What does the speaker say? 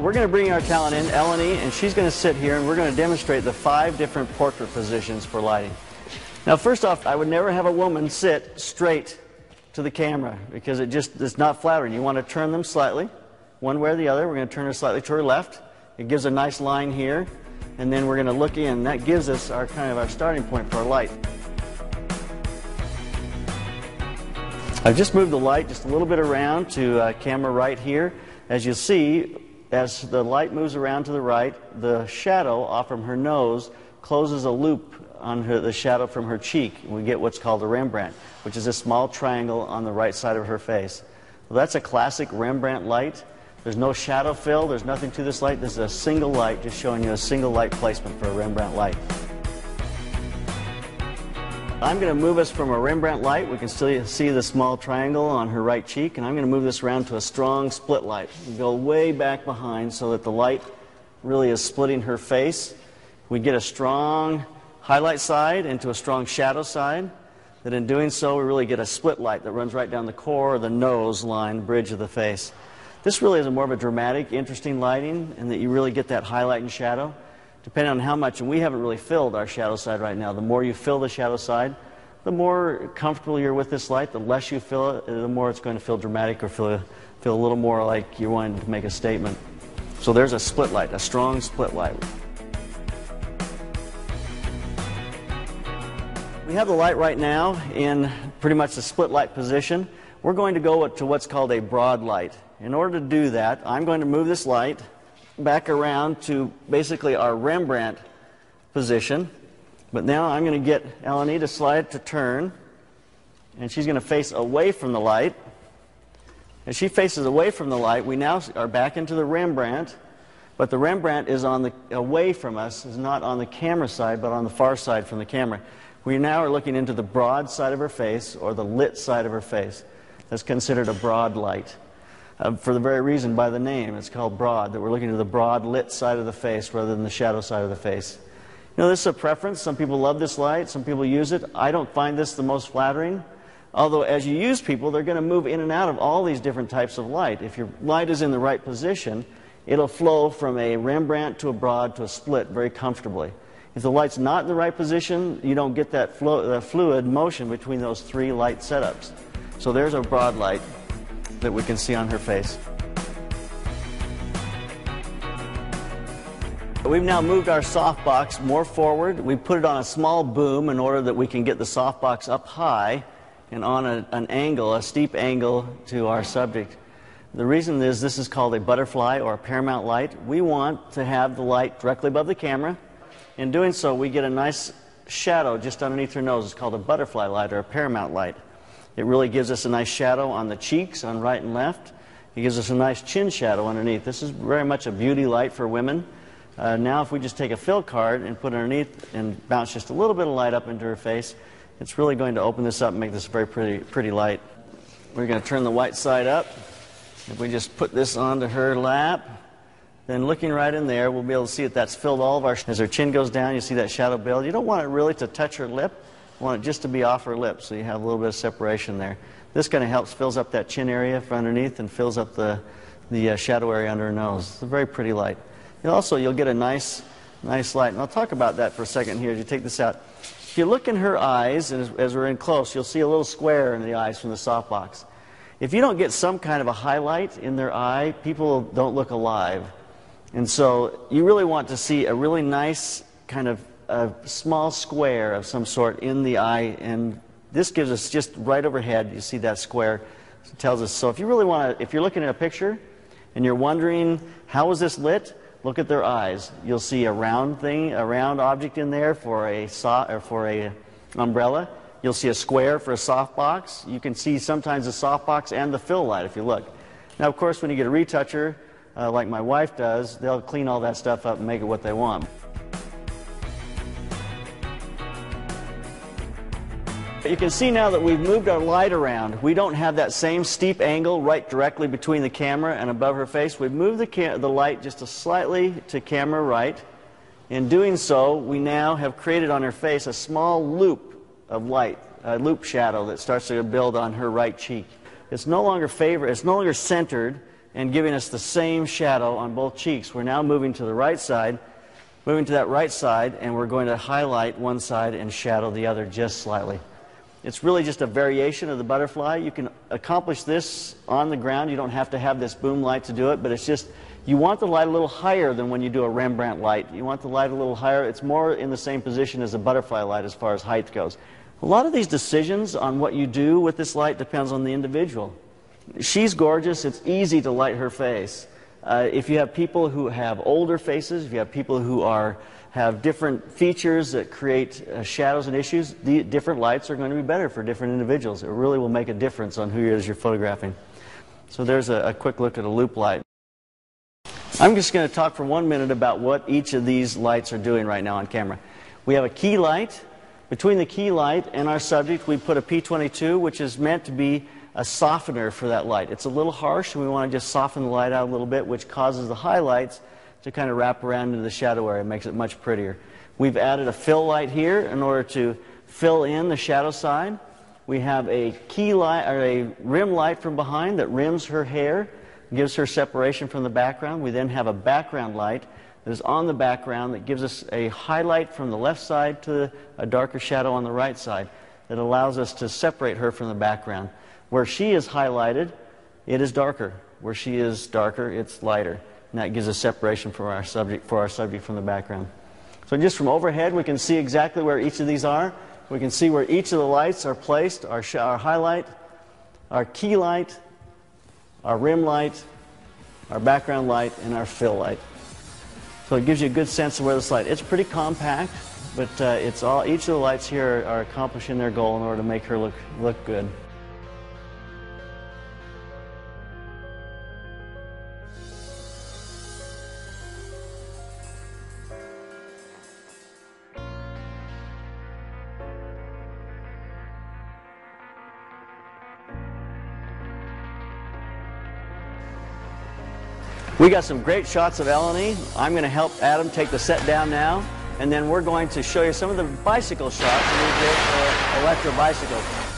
we're going to bring our talent in, Eleni, and she's going to sit here and we're going to demonstrate the 5 different portrait positions for lighting. Now, first off, I would never have a woman sit straight to the camera because it's not flattering. You want to turn them slightly, one way or the other. We're going to turn her slightly to her left. It gives a nice line here, and then we're going to look in. That gives us our starting point for our light. I've just moved the light just a little bit around to camera right here. As you see, as the light moves around to the right, the shadow off from her nose closes a loop on the shadow from her cheek. We get what's called a Rembrandt, which is a small triangle on the right side of her face. Well, that's a classic Rembrandt light. There's no shadow fill, there's nothing to this light. This is a single light, just showing you a single light placement for a Rembrandt light. I'm going to move us from a Rembrandt light. We can still see the small triangle on her right cheek, and I'm going to move this around to a strong split light. We go way back behind so that the light really is splitting her face. We get a strong highlight side into a strong shadow side. That in doing so, we really get a split light that runs right down the core, the nose line, bridge of the face. This really is more of a dramatic, interesting lighting, and that you really get that highlight and shadow, depending on how much. And we haven't really filled our shadow side right now. The more you fill the shadow side, the more comfortable you're with this light. The less you fill it, the more it's going to feel dramatic or feel a little more like you're wanting to make a statement. So there's a split light, a strong split light. We have the light right now in pretty much the split light position. We're going to go to what's called a broad light. In order to do that, I'm going to move this light back around to basically our Rembrandt position. But now I'm going to get Eleni to slide to turn, and she's going to face away from the light. As she faces away from the light, we now are back into the Rembrandt, but the Rembrandt is away from us, is not on the camera side, but on the far side from the camera. We now are looking into the broad side of her face, or the lit side of her face. That's considered a broad light. For the very reason, by the name, it's called broad, that we're looking to the broad lit side of the face rather than the shadow side of the face. You know, this is a preference. Some people love this light, some people use it. I don't find this the most flattering. Although as you use people, they're going to move in and out of all these different types of light. If your light is in the right position, it'll flow from a Rembrandt to a broad to a split very comfortably. If the light's not in the right position, you don't get that fluid motion between those 3 light setups. So there's a broad light that we can see on her face. We've now moved our softbox more forward. We put it on a small boom in order that we can get the softbox up high and on an angle, a steep angle to our subject. The reason is this is called a butterfly or a paramount light. We want to have the light directly above the camera. In doing so, we get a nice shadow just underneath her nose. It's called a butterfly light or a paramount light. It really gives us a nice shadow on the cheeks, on right and left. It gives us a nice chin shadow underneath. This is very much a beauty light for women. Now if we just take a fill card and put it underneath and bounce just a little bit of light up into her face, it's really going to open this up and make this a very pretty light. We're going to turn the white side up. If we just put this onto her lap, then looking right in there, we'll be able to see that that's filled all of our... As her chin goes down, you see that shadow build. You don't want it really to touch her lip. You want it just to be off her lip, so you have a little bit of separation there. This kind of helps, fills up that chin area from underneath and fills up the shadow area under her nose. It's a very pretty light. And also, you'll get a nice light. And I'll talk about that for a second here as you take this out. If you look in her eyes, and as we're in close, you'll see a little square in the eyes from the softbox. If you don't get some kind of a highlight in their eye, people don't look alive. And so you really want to see a really nice kind of a small square of some sort in the eye, and this gives us just right overhead, you see that square. It tells us, so if you really want to, if you're looking at a picture and you're wondering how is this lit, look at their eyes. You'll see a round thing, a round object in there for a umbrella. You'll see a square for a softbox. You can see sometimes the softbox and the fill light if you look. Now, of course, when you get a retoucher, like my wife does, they'll clean all that stuff up and make it what they want. You can see now that we've moved our light around. We don't have that same steep angle right directly between the camera and above her face. We've moved the light just slightly to camera right. In doing so, we now have created on her face a small loop of light, a loop shadow that starts to build on her right cheek. It's no longer centered. and giving us the same shadow on both cheeks. We're now moving to the right side, moving to that right side, and we're going to highlight one side and shadow the other just slightly. It's really just a variation of the butterfly. You can accomplish this on the ground. You don't have to have this boom light to do it, but it's just, you want the light a little higher than when you do a Rembrandt light. You want the light a little higher. It's more in the same position as a butterfly light as far as height goes. A lot of these decisions on what you do with this light depends on the individual. She's gorgeous. It's easy to light her face. If you have people who have older faces, if you have people who have different features that create shadows and issues, the different lights are going to be better for different individuals. It really will make a difference on who it is you're photographing. So there's a quick look at a loop light. I'm just going to talk for 1 minute about what each of these lights are doing right now on camera. We have a key light. Between the key light and our subject, we put a P22, which is meant to be a softener for that light. It's a little harsh, and we want to just soften the light out a little bit, which causes the highlights to kind of wrap around into the shadow area. It makes it much prettier. We've added a fill light here in order to fill in the shadow side. We have a key light, or a rim light from behind that rims her hair, gives her separation from the background. We then have a background light that is on the background that gives us a highlight from the left side to a darker shadow on the right side that allows us to separate her from the background. Where she is highlighted, it is darker. Where she is darker, it's lighter. And that gives us separation from our subject from the background. So just from overhead, we can see exactly where each of these are. We can see where each of the lights are placed, our highlight, our key light, our rim light, our background light, and our fill light. So it gives you a good sense of where this light. It's pretty compact, but each of the lights here are accomplishing their goal in order to make her look good. We got some great shots of Eleni. I'm going to help Adam take the set down now, and then we're going to show you some of the bicycle shots that we did for electro bicycles.